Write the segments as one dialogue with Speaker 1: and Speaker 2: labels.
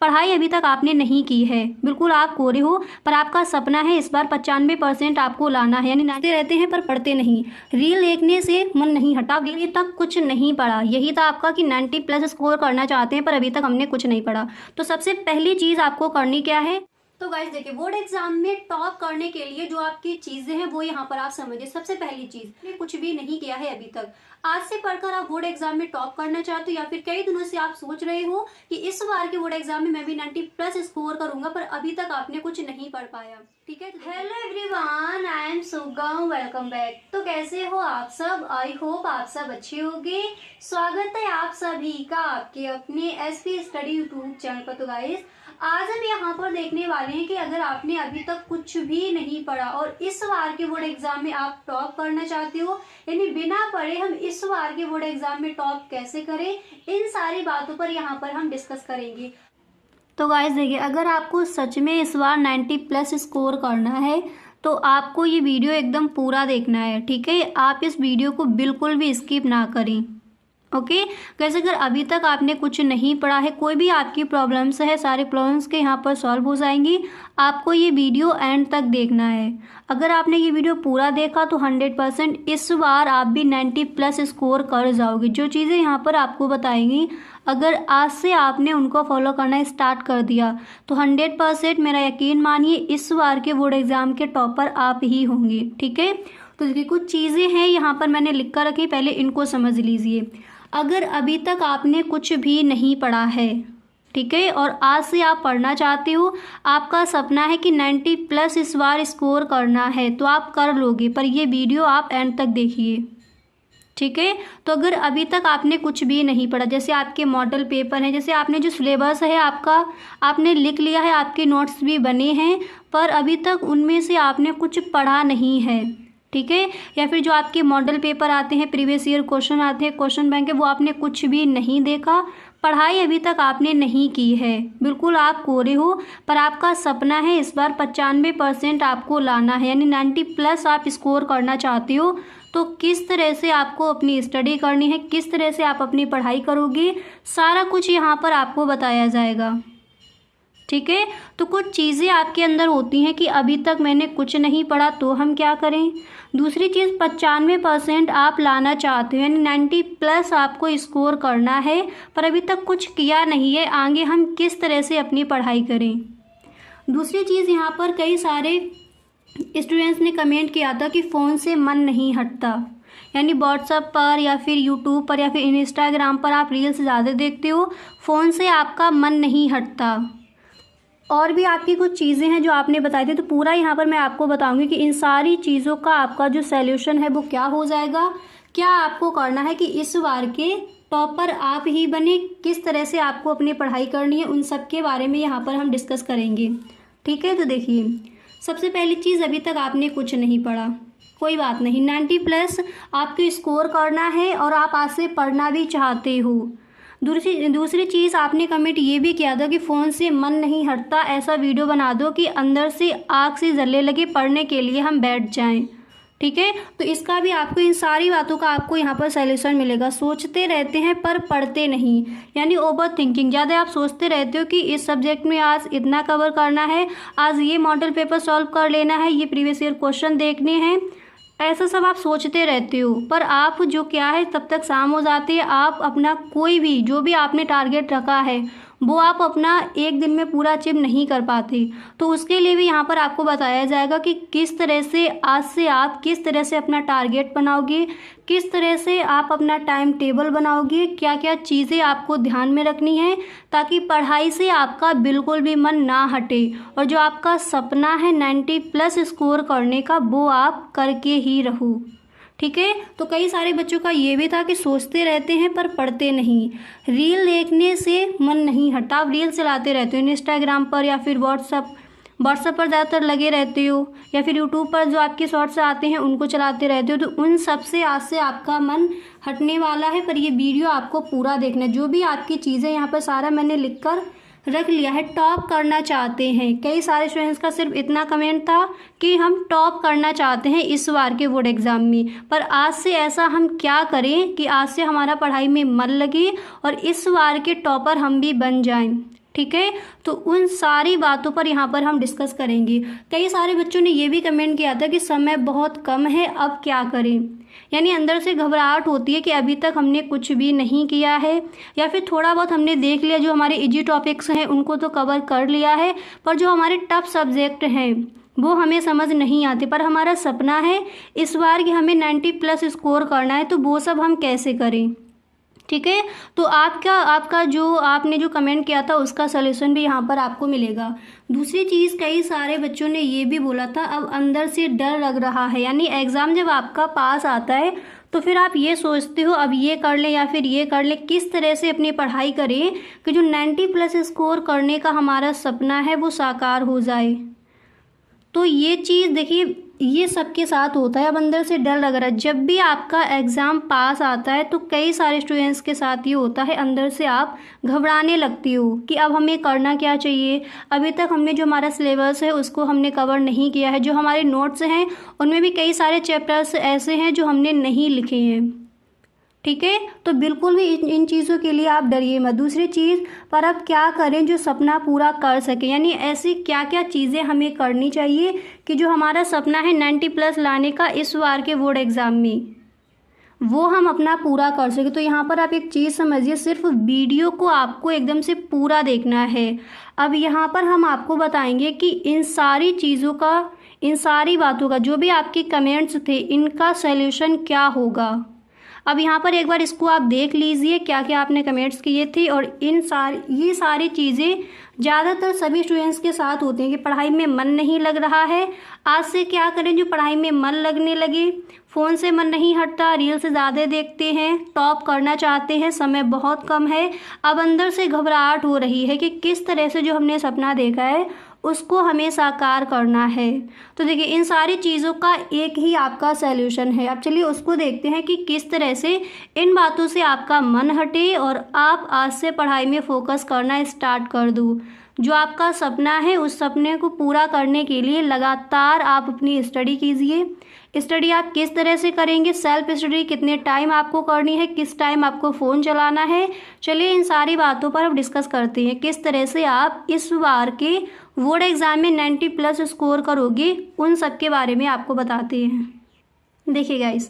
Speaker 1: पढ़ाई अभी तक आपने नहीं की है, बिल्कुल आप कोरे हो, पर आपका सपना है इस बार 95% आपको लाना है। यानी नाचते रहते हैं पर पढ़ते नहीं, रील देखने से मन नहीं हटा, अभी तक कुछ नहीं पढ़ा। यही था आपका कि 90+ स्कोर करना चाहते हैं पर अभी तक हमने कुछ नहीं पढ़ा। तो सबसे पहली चीज़ आपको करनी क्या है? तो गाइस देखिए, बोर्ड एग्जाम में टॉप करने के लिए जो आपकी चीजें हैं वो यहाँ पर आप समझिए। सबसे पहली चीज, कुछ भी नहीं किया है अभी तक, आज से पढ़कर आप बोर्ड एग्जाम में टॉप करना चाहते हो, या फिर कई दिनों से आप सोच रहे हो कि इस बार के बोर्ड एग्जाम में मैं भी 90+ स्कोर करूंगा, पर अभी तक आपने कुछ नहीं पढ़ पाया। ठीक है, हेलो एवरीवन, आई एम सुगम, वेलकम बैक। तो कैसे हो आप सब? आई होप आप सब अच्छे होंगे। स्वागत है आप सभी का आपके अपने एसपी स्टडी यूट्यूब चैनल पर। तो गाइस, आज हम यहाँ पर देखने वाले हैं कि अगर आपने अभी तक कुछ भी नहीं पढ़ा और इस बार के बोर्ड एग्जाम में आप टॉप करना चाहते हो, यानी बिना पढ़े हम इस बार के बोर्ड एग्जाम में टॉप कैसे करें, इन सारी बातों पर यहाँ पर हम डिस्कस करेंगे। तो गाइस देखिए, अगर आपको सच में इस बार 90+ स्कोर करना है तो आपको ये वीडियो एकदम पूरा देखना है। ठीक है, आप इस वीडियो को बिल्कुल भी स्किप ना करें। ओके कैसे, अगर अभी तक आपने कुछ नहीं पढ़ा है, कोई भी आपकी प्रॉब्लम्स है, सारे प्रॉब्लम्स के यहाँ पर सॉल्व हो जाएंगी। आपको ये वीडियो एंड तक देखना है। अगर आपने ये वीडियो पूरा देखा तो 100% इस बार आप भी 90+ स्कोर कर जाओगे। जो चीज़ें यहाँ पर आपको बताएंगी, अगर आज से आपने उनको फॉलो करना स्टार्ट कर दिया तो 100% मेरा यकीन मानिए इस बार के बोर्ड एग्ज़ाम के टॉपर आप ही होंगे। ठीक है, तो देखिए कुछ चीज़ें हैं यहाँ पर मैंने लिख कर रखी, पहले इनको समझ लीजिए। अगर अभी तक आपने कुछ भी नहीं पढ़ा है, ठीक है, और आज से आप पढ़ना चाहते हो, आपका सपना है कि 90+ इस बार स्कोर करना है, तो आप कर लोगे, पर ये वीडियो आप एंड तक देखिए। ठीक है, तो अगर अभी तक आपने कुछ भी नहीं पढ़ा, जैसे आपके मॉडल पेपर हैं, जैसे आपने जो सिलेबस है आपका आपने लिख लिया है, आपके नोट्स भी बने हैं, पर अभी तक उनमें से आपने कुछ पढ़ा नहीं है। ठीक है, या फिर जो आपके मॉडल पेपर आते हैं, प्रीवियस ईयर क्वेश्चन आते हैं, क्वेश्चन बैंक है, वो आपने कुछ भी नहीं देखा, पढ़ाई अभी तक आपने नहीं की है, बिल्कुल आप कोरे हो, पर आपका सपना है इस बार 95% आपको लाना है, यानी 90+ आप स्कोर करना चाहते हो। तो किस तरह से आपको अपनी स्टडी करनी है, किस तरह से आप अपनी पढ़ाई करोगे, सारा कुछ यहाँ पर आपको बताया जाएगा। ठीक है, तो कुछ चीज़ें आपके अंदर होती हैं कि अभी तक मैंने कुछ नहीं पढ़ा, तो हम क्या करें। दूसरी चीज़, 95% आप लाना चाहते हो, यानी 90+ आपको स्कोर करना है, पर अभी तक कुछ किया नहीं है, आगे हम किस तरह से अपनी पढ़ाई करें। दूसरी चीज़, यहाँ पर कई सारे स्टूडेंट्स ने कमेंट किया था कि फ़ोन से मन नहीं हटता, यानी व्हाट्सएप पर या फिर यूट्यूब पर या फिर इंस्टाग्राम पर आप रील्स ज़्यादा देखते हो, फ़ोन से आपका मन नहीं हटता। और भी आपकी कुछ चीज़ें हैं जो आपने बताई थी, तो पूरा यहाँ पर मैं आपको बताऊंगी कि इन सारी चीज़ों का आपका जो सॉल्यूशन है वो क्या हो जाएगा, क्या आपको करना है कि इस बार के टॉपर आप ही बने, किस तरह से आपको अपनी पढ़ाई करनी है, उन सब के बारे में यहाँ पर हम डिस्कस करेंगे। ठीक है, तो देखिए सबसे पहली चीज़, अभी तक आपने कुछ नहीं पढ़ा, कोई बात नहीं, 90+ आपको स्कोर करना है और आप आज से पढ़ना भी चाहते हो। दूसरी चीज़, आपने कमेंट ये भी किया था कि फ़ोन से मन नहीं हटता, ऐसा वीडियो बना दो कि अंदर से आग से जलने लगे, पढ़ने के लिए हम बैठ जाएं। ठीक है, तो इसका भी आपको, इन सारी बातों का आपको यहाँ पर सॉल्यूशन मिलेगा। सोचते रहते हैं पर पढ़ते नहीं, यानी ओवर थिंकिंग, ज़्यादा आप सोचते रहते हो कि इस सब्जेक्ट में आज इतना कवर करना है, आज ये मॉडल पेपर सॉल्व कर लेना है, ये प्रीवियस ईयर क्वेश्चन देखने हैं, ऐसा सब आप सोचते रहते हो, पर आप जो क्या है, तब तक शाम हो जाती है, आप अपना कोई भी जो भी आपने टारगेट रखा है वो आप अपना एक दिन में पूरा अचीव नहीं कर पाते। तो उसके लिए भी यहाँ पर आपको बताया जाएगा कि किस तरह से आज से आप किस तरह से अपना टारगेट बनाओगे, किस तरह से आप अपना टाइम टेबल बनाओगे, क्या क्या चीज़ें आपको ध्यान में रखनी है, ताकि पढ़ाई से आपका बिल्कुल भी मन ना हटे और जो आपका सपना है 90+ स्कोर करने का, वो आप करके ही रहो। ठीक है, तो कई सारे बच्चों का ये भी था कि सोचते रहते हैं पर पढ़ते नहीं, रील देखने से मन नहीं हटता, आप रील चलाते रहते हो इंस्टाग्राम पर या फिर व्हाट्सएप पर ज़्यादातर लगे रहते हो, या फिर यूट्यूब पर जो आपके शॉर्ट्स आते हैं उनको चलाते रहते हो, तो उन सब से आज से आपका मन हटने वाला है। पर ये वीडियो आपको पूरा देखना है, जो भी आपकी चीज़ें यहाँ पर सारा मैंने लिख कर रख लिया है। टॉप करना चाहते हैं, कई सारे स्टूडेंट्स का सिर्फ इतना कमेंट था कि हम टॉप करना चाहते हैं इस बार के बोर्ड एग्ज़ाम में, पर आज से ऐसा हम क्या करें कि आज से हमारा पढ़ाई में मन लगे और इस बार के टॉपर हम भी बन जाएं। ठीक है। तो उन सारी बातों पर यहाँ पर हम डिस्कस करेंगे। कई सारे बच्चों ने ये भी कमेंट किया था कि समय बहुत कम है, अब क्या करें। यानी अंदर से घबराहट होती है कि अभी तक हमने कुछ भी नहीं किया है, या फिर थोड़ा बहुत हमने देख लिया, जो हमारे इजी टॉपिक्स हैं उनको तो कवर कर लिया है, पर जो हमारे टफ सब्जेक्ट हैं वो हमें समझ नहीं आते। पर हमारा सपना है इस बार कि हमें 90+ स्कोर करना है, तो वो सब हम कैसे करें। ठीक है। तो आपका जो आपने जो कमेंट किया था उसका सलूशन भी यहाँ पर आपको मिलेगा। दूसरी चीज़, कई सारे बच्चों ने ये भी बोला था अब अंदर से डर लग रहा है, यानी एग्ज़ाम जब आपका पास आता है तो फिर आप ये सोचते हो अब ये कर लें या फिर ये कर लें, किस तरह से अपनी पढ़ाई करें कि जो 90+ स्कोर करने का हमारा सपना है वो साकार हो जाए। तो ये चीज़ देखिए, ये सबके साथ होता है। अब अंदर से डर लग रहा है, जब भी आपका एग्ज़ाम पास आता है तो कई सारे स्टूडेंट्स के साथ ये होता है, अंदर से आप घबराने लगती हो कि अब हमें करना क्या चाहिए। अभी तक हमने जो हमारा सिलेबस है उसको हमने कवर नहीं किया है, जो हमारे नोट्स हैं उनमें भी कई सारे चैप्टर्स ऐसे हैं जो हमने नहीं लिखे हैं। ठीक है। तो बिल्कुल भी इन चीज़ों के लिए आप डरिए मत। दूसरी चीज़, पर अब क्या करें जो सपना पूरा कर सके, यानी ऐसी क्या क्या चीज़ें हमें करनी चाहिए कि जो हमारा सपना है 90+ लाने का इस बार के बोर्ड एग्ज़ाम में, वो हम अपना पूरा कर सके। तो यहाँ पर आप एक चीज़ समझिए, सिर्फ वीडियो को आपको एकदम से पूरा देखना है। अब यहाँ पर हम आपको बताएंगे कि इन सारी चीज़ों का, इन सारी बातों का, जो भी आपके कमेंट्स थे इनका सल्यूशन क्या होगा। अब यहाँ पर एक बार इसको आप देख लीजिए क्या क्या आपने कमेंट्स किए थे। और ये सारी चीज़ें ज़्यादातर सभी स्टूडेंट्स के साथ होती हैं कि पढ़ाई में मन नहीं लग रहा है। आज से क्या करें जो पढ़ाई में मन लगने लगे। फ़ोन से मन नहीं हटता, रील से ज़्यादा देखते हैं, टॉप करना चाहते हैं, समय बहुत कम है। अब अंदर से घबराहट हो रही है कि किस तरह से जो हमने सपना देखा है उसको हमें साकार करना है। तो देखिए, इन सारी चीज़ों का एक ही आपका सल्यूशन है। अब चलिए उसको देखते हैं कि किस तरह से इन बातों से आपका मन हटे और आप आज से पढ़ाई में फोकस करना स्टार्ट कर दो। जो आपका सपना है उस सपने को पूरा करने के लिए लगातार आप अपनी स्टडी कीजिए। स्टडी आप किस तरह से करेंगे, सेल्फ स्टडी कितने टाइम आपको करनी है, किस टाइम आपको फ़ोन चलाना है। चलिए इन सारी बातों पर अब डिस्कस करते हैं किस तरह से आप इस बार के बोर्ड एग्ज़ाम में 90+ स्कोर करोगे, उन सब के बारे में आपको बताते हैं। देखिए गाइस,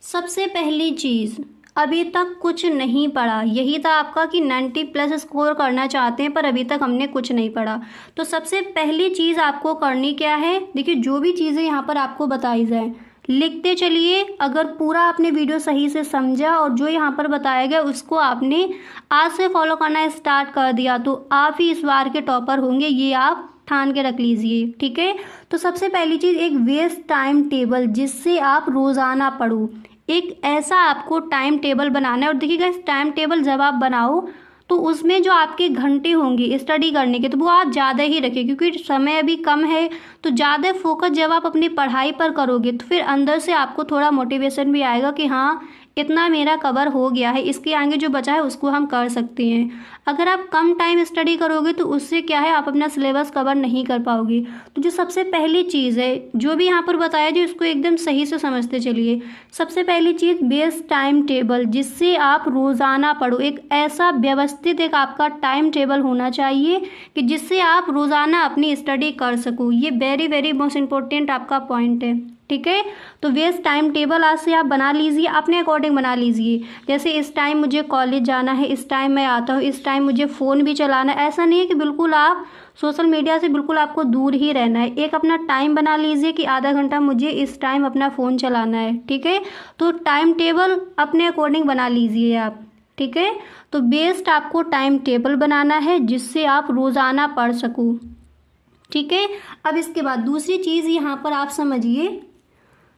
Speaker 1: सबसे पहली चीज़, अभी तक कुछ नहीं पढ़ा। यही था आपका कि 90+ स्कोर करना चाहते हैं पर अभी तक हमने कुछ नहीं पढ़ा। तो सबसे पहली चीज़ आपको करनी क्या है, देखिए जो भी चीज़ें यहाँ पर आपको बताई जाए लिखते चलिए। अगर पूरा आपने वीडियो सही से समझा और जो यहाँ पर बताया गया उसको आपने आज से फॉलो करना स्टार्ट कर दिया तो आप ही इस बार के टॉपर होंगे, ये आप ठान के रख लीजिए। ठीक है। तो सबसे पहली चीज़, एक वेस्ट टाइम टेबल जिससे आप रोज़ाना पढ़ो। एक ऐसा आपको टाइम टेबल बनाना है। और देखिएगा, इस टाइम टेबल जब आप बनाओ तो उसमें जो आपके घंटे होंगे स्टडी करने के तो वो आप ज़्यादा ही रखें, क्योंकि समय अभी कम है। तो ज़्यादा फोकस जब आप अपनी पढ़ाई पर करोगे तो फिर अंदर से आपको थोड़ा मोटिवेशन भी आएगा कि हाँ इतना मेरा कवर हो गया है, इसके आगे जो बचा है उसको हम कर सकते हैं। अगर आप कम टाइम स्टडी करोगे तो उससे क्या है, आप अपना सिलेबस कवर नहीं कर पाओगे। तो जो सबसे पहली चीज़ है, जो भी यहाँ पर बताया जो इसको एकदम सही से समझते चलिए। सबसे पहली चीज़, बेस्ट टाइम टेबल जिससे आप रोज़ाना पढ़ो। एक ऐसा व्यवस्थित एक आपका टाइम टेबल होना चाहिए कि जिससे आप रोज़ाना अपनी स्टडी कर सको। ये वेरी वेरी मोस्ट इम्पोर्टेंट आपका पॉइंट है। ठीक है। तो बेस्ट टाइम टेबल आज से आप बना लीजिए, अपने अकॉर्डिंग बना लीजिए। जैसे इस टाइम मुझे कॉलेज जाना है, इस टाइम मैं आता हूँ, इस टाइम मुझे फ़ोन भी चलाना है। ऐसा नहीं है कि बिल्कुल आप सोशल मीडिया से बिल्कुल आपको दूर ही रहना है। एक अपना टाइम बना लीजिए कि आधा घंटा मुझे इस टाइम अपना फ़ोन चलाना है। ठीक है। तो टाइम टेबल अपने अकॉर्डिंग बना लीजिए आप। ठीक है। तो बेस्ट आपको टाइम टेबल बनाना है जिससे आप रोज़ाना पढ़ सको। ठीक है। अब इसके बाद दूसरी चीज़ यहाँ पर आप समझिए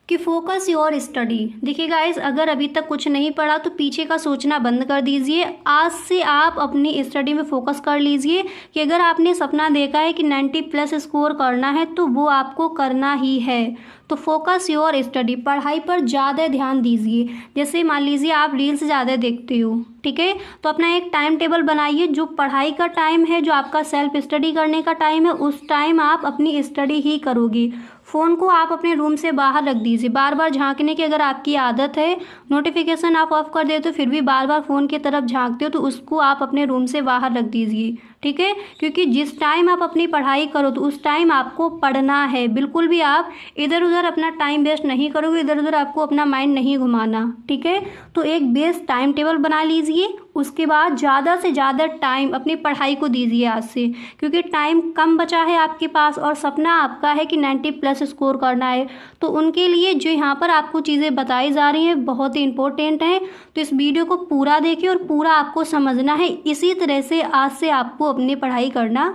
Speaker 1: कि फोकस योर स्टडी। देखिए गाइस, अगर अभी तक कुछ नहीं पढ़ा तो पीछे का सोचना बंद कर दीजिए। आज से आप अपनी स्टडी में फोकस कर लीजिए कि अगर आपने सपना देखा है कि 90+ स्कोर करना है तो वो आपको करना ही है। तो फोकस योर स्टडी, पढ़ाई पर ज़्यादा ध्यान दीजिए। जैसे मान लीजिए आप रील्स ज़्यादा देखते हो, ठीक है, तो अपना एक टाइम टेबल बनाइए। जो पढ़ाई का टाइम है, जो आपका सेल्फ स्टडी करने का टाइम है, उस टाइम आप अपनी स्टडी ही करोगे। फ़ोन को आप अपने रूम से बाहर रख दीजिए। बार बार झांकने की अगर आपकी आदत है, नोटिफिकेशन आप ऑफ कर देते हो फिर भी बार बार फ़ोन की तरफ झांकते हो, तो उसको आप अपने रूम से बाहर रख दीजिए, ठीक है। क्योंकि जिस टाइम आप अपनी पढ़ाई करो तो उस टाइम आपको पढ़ना है, बिल्कुल भी आप इधर उधर अपना टाइम वेस्ट नहीं करोगे, इधर उधर आपको अपना माइंड नहीं घुमाना, ठीक है। तो एक बेस्ट टाइम टेबल बना लीजिए, उसके बाद ज़्यादा से ज़्यादा टाइम अपनी पढ़ाई को दीजिए आज से, क्योंकि टाइम कम बचा है आपके पास और सपना आपका है कि 90+ स्कोर करना है। तो उनके लिए जो यहाँ पर आपको चीज़ें बताई जा रही हैं बहुत ही इंपॉर्टेंट हैं, तो इस वीडियो को पूरा देखिए और पूरा आपको समझना है। इसी तरह से आज से आपको अपनी पढ़ाई करना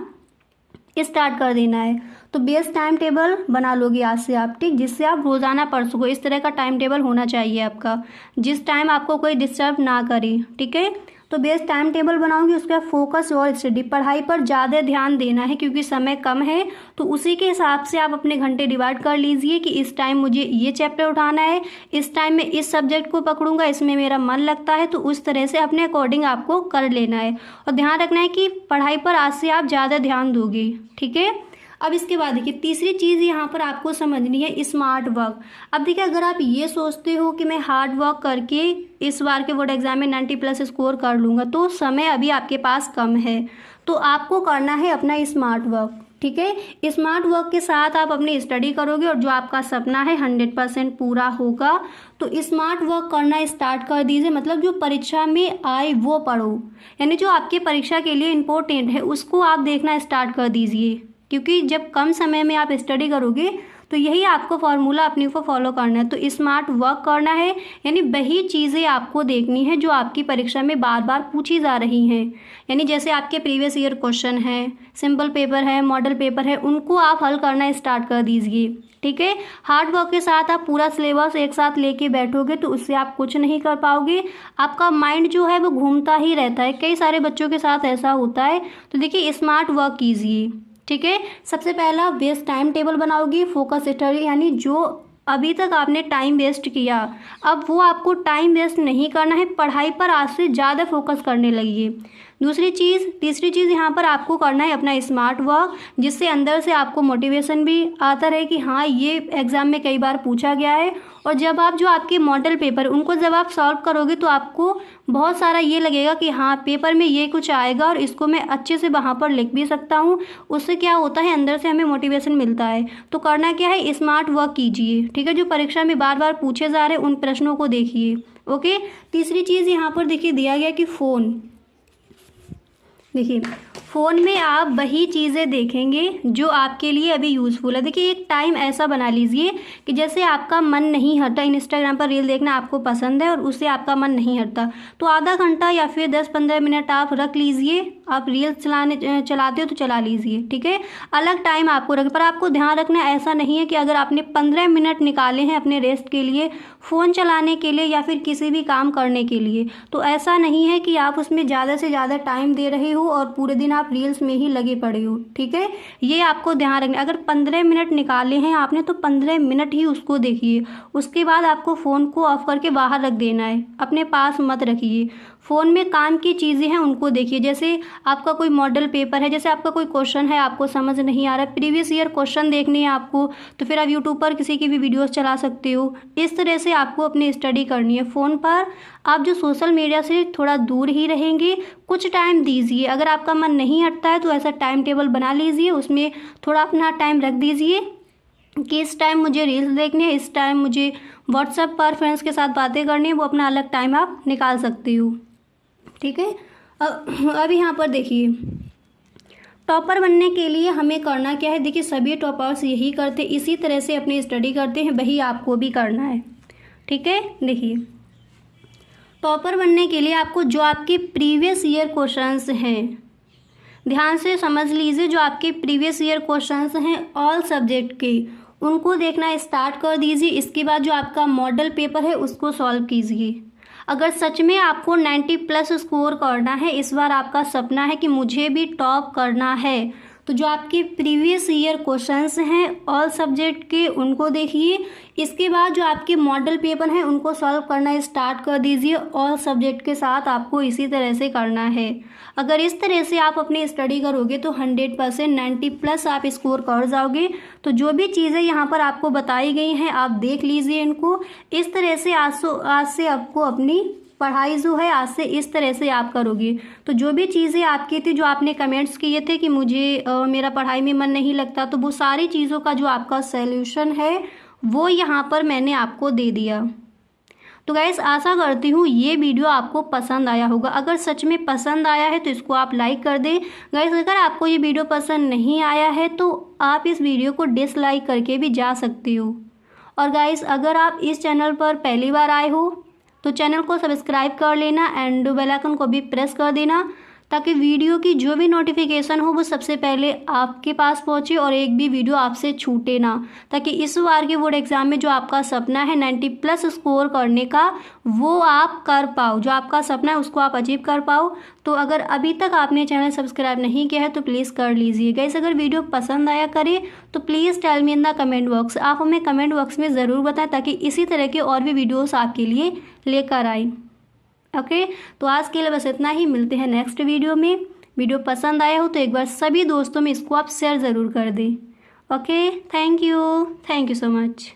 Speaker 1: स्टार्ट कर देना है। तो बेस्ट टाइम टेबल बना लोगे आज से आप, ठीक, जिससे आप रोज़ाना पढ़ सको। इस तरह का टाइम टेबल होना चाहिए आपका, जिस टाइम आपको कोई डिस्टर्ब ना करे, ठीक है। तो बेस्ट टाइम टेबल बनाओगे, उसका फोकस और स्टडी, पढ़ाई पर ज़्यादा ध्यान देना है क्योंकि समय कम है। तो उसी के हिसाब से आप अपने घंटे डिवाइड कर लीजिए कि इस टाइम मुझे ये चैप्टर उठाना है, इस टाइम में इस सब्जेक्ट को पकड़ूंगा, इसमें मेरा मन लगता है। तो उस तरह से अपने अकॉर्डिंग आपको कर लेना है और ध्यान रखना है कि पढ़ाई पर आज से आप ज़्यादा ध्यान दोगे, ठीक है। अब इसके बाद देखिए तीसरी चीज़ यहाँ पर आपको समझनी है, स्मार्ट वर्क। अब देखिए अगर आप ये सोचते हो कि मैं हार्ड वर्क करके इस बार के बोर्ड एग्जाम में 90+ स्कोर कर लूँगा, तो समय अभी आपके पास कम है। तो आपको करना है अपना स्मार्ट वर्क, ठीक है। स्मार्ट वर्क के साथ आप अपनी स्टडी करोगे और जो आपका सपना है 100% पूरा होगा। तो स्मार्ट वर्क करना स्टार्ट कर दीजिए, मतलब जो परीक्षा में आए वो पढ़ो, यानी जो आपके परीक्षा के लिए इम्पोर्टेंट है उसको आप देखना स्टार्ट कर दीजिए, क्योंकि जब कम समय में आप स्टडी करोगे तो यही आपको फार्मूला अपने को फॉलो करना है। तो स्मार्ट वर्क करना है, यानी वही चीज़ें आपको देखनी है जो आपकी परीक्षा में बार बार पूछी जा रही हैं, यानी जैसे आपके प्रीवियस ईयर क्वेश्चन हैं, सिंपल पेपर है, मॉडल पेपर है, उनको आप हल करना स्टार्ट कर दीजिए, ठीक है। हार्ड वर्क के साथ आप पूरा सिलेबस एक साथ लेके बैठोगे तो उससे आप कुछ नहीं कर पाओगे, आपका माइंड जो है वो घूमता ही रहता है। कई सारे बच्चों के साथ ऐसा होता है। तो देखिए स्मार्ट वर्क कीजिए, ठीक है। सबसे पहला बेस्ट टाइम टेबल बनाओगी, फोकस स्टडी, यानी जो अभी तक आपने टाइम वेस्ट किया अब वो आपको टाइम वेस्ट नहीं करना है, पढ़ाई पर आज से ज़्यादा फोकस करने लगिए। तीसरी चीज़ यहाँ पर आपको करना है अपना स्मार्ट वर्क, जिससे अंदर से आपको मोटिवेशन भी आता रहे कि हाँ ये एग्ज़ाम में कई बार पूछा गया है। और जब आप जो आपके मॉडल पेपर उनको जब आप सॉल्व करोगे तो आपको बहुत सारा ये लगेगा कि हाँ पेपर में ये कुछ आएगा और इसको मैं अच्छे से वहाँ पर लिख भी सकता हूँ। उससे क्या होता है, अंदर से हमें मोटिवेशन मिलता है। तो करना क्या है, स्मार्ट वर्क कीजिए, ठीक है। जो परीक्षा में बार बार पूछे जा रहे उन प्रश्नों को देखिए, ओके। तीसरी चीज़ यहाँ पर देखिए दिया गया कि फ़ोन, देखिए फ़ोन में आप वही चीज़ें देखेंगे जो आपके लिए अभी यूज़फुल है। देखिए एक टाइम ऐसा बना लीजिए कि जैसे आपका मन नहीं हटता, इंस्टाग्राम पर रील देखना आपको पसंद है और उससे आपका मन नहीं हटता, तो आधा घंटा या फिर 10-15 मिनट आप रख लीजिए। आप रील चलाते हो तो चला लीजिए, ठीक है। अलग टाइम आपको रख, पर आपको ध्यान रखना ऐसा नहीं है कि अगर आपने 15 मिनट निकाले हैं अपने रेस्ट के लिए, फ़ोन चलाने के लिए या फिर किसी भी काम करने के लिए, तो ऐसा नहीं है कि आप उसमें ज़्यादा से ज़्यादा टाइम दे रहे हो और पूरे दिन आप रील्स में ही लगे पड़े हो, ठीक है। ये आपको ध्यान रखना, अगर 15 मिनट निकाले हैं आपने तो 15 मिनट ही उसको देखिए। उसके बाद आपको फ़ोन को ऑफ करके बाहर रख देना है, अपने पास मत रखिए। फ़ोन में काम की चीज़ें हैं उनको देखिए, जैसे आपका कोई मॉडल पेपर है, जैसे आपका कोई क्वेश्चन है आपको समझ नहीं आ रहा है, प्रीवियस ईयर क्वेश्चन देखने हैं आपको, तो फिर आप यूट्यूब पर किसी की भी वीडियोस चला सकते हो। इस तरह से आपको अपनी स्टडी करनी है। फ़ोन पर आप जो सोशल मीडिया से थोड़ा दूर ही रहेंगे, कुछ टाइम दीजिए। अगर आपका मन नहीं हटता है तो ऐसा टाइम टेबल बना लीजिए, उसमें थोड़ा अपना टाइम रख दीजिए कि इस टाइम मुझे रील्स देखनी है, इस टाइम मुझे व्हाट्सएप पर फ्रेंड्स के साथ बातें करनी है, वो अपना अलग टाइम आप निकाल सकते हो, ठीक है। अब यहाँ पर देखिए टॉपर बनने के लिए हमें करना क्या है, देखिए सभी टॉपर्स यही करते, इसी तरह से अपनी स्टडी करते हैं, वही आपको भी करना है, ठीक है। देखिए टॉपर बनने के लिए आपको जो आपके प्रीवियस ईयर क्वेश्चंस हैं ध्यान से समझ लीजिए, जो आपके प्रीवियस ईयर क्वेश्चंस हैं ऑल सब्जेक्ट के, उनको देखना स्टार्ट कर दीजिए। इसके बाद जो आपका मॉडल पेपर है उसको सॉल्व कीजिए। अगर सच में आपको 90+ स्कोर करना है, इस बार आपका सपना है कि मुझे भी टॉप करना है, तो जो आपके प्रीवियस ईयर क्वेश्चंस हैं ऑल सब्जेक्ट के उनको देखिए। इसके बाद जो आपके मॉडल पेपर हैं उनको सॉल्व करना स्टार्ट कर दीजिए। ऑल सब्जेक्ट के साथ आपको इसी तरह से करना है। अगर इस तरह से आप अपनी स्टडी करोगे तो 100% 90+ आप स्कोर कर जाओगे। तो जो भी चीज़ें यहाँ पर आपको बताई गई हैं आप देख लीजिए इनको। इस तरह से आज से आपको अपनी पढ़ाई जो है आज से इस तरह से आप करोगे। तो जो भी चीज़ें आपकी थी, जो आपने कमेंट्स किए थे कि मुझे मेरा पढ़ाई में मन नहीं लगता, तो वो सारी चीज़ों का जो आपका सॉल्यूशन है वो यहाँ पर मैंने आपको दे दिया। तो गाइस आशा करती हूँ ये वीडियो आपको पसंद आया होगा। अगर सच में पसंद आया है तो इसको आप लाइक कर दें। गाइस अगर आपको ये वीडियो पसंद नहीं आया है तो आप इस वीडियो को डिसलाइक करके भी जा सकते हो। और गाइस अगर आप इस चैनल पर पहली बार आए हो तो चैनल को सब्सक्राइब कर लेना एंड बेल आइकन को भी प्रेस कर देना, ताकि वीडियो की जो भी नोटिफिकेशन हो वो सबसे पहले आपके पास पहुंचे और एक भी वीडियो आपसे छूटे ना, ताकि इस बार के बोर्ड एग्ज़ाम में जो आपका सपना है 90+ स्कोर करने का वो आप कर पाओ। जो आपका सपना है उसको आप अचीव कर पाओ। तो अगर अभी तक आपने चैनल सब्सक्राइब नहीं किया है तो प्लीज़ कर लीजिए। गाइस अगर वीडियो पसंद आया करे तो please tell me in the comment box. आप हमें कमेंट बॉक्स में ज़रूर बताएं ताकि इसी तरह के और भी वीडियोस आपके लिए लेकर आए। ओके तो आज के लिए बस इतना ही। मिलते हैं नेक्स्ट वीडियो में। वीडियो पसंद आया हो तो एक बार सभी दोस्तों में इसको आप शेयर ज़रूर कर दें। Okay thank you so much.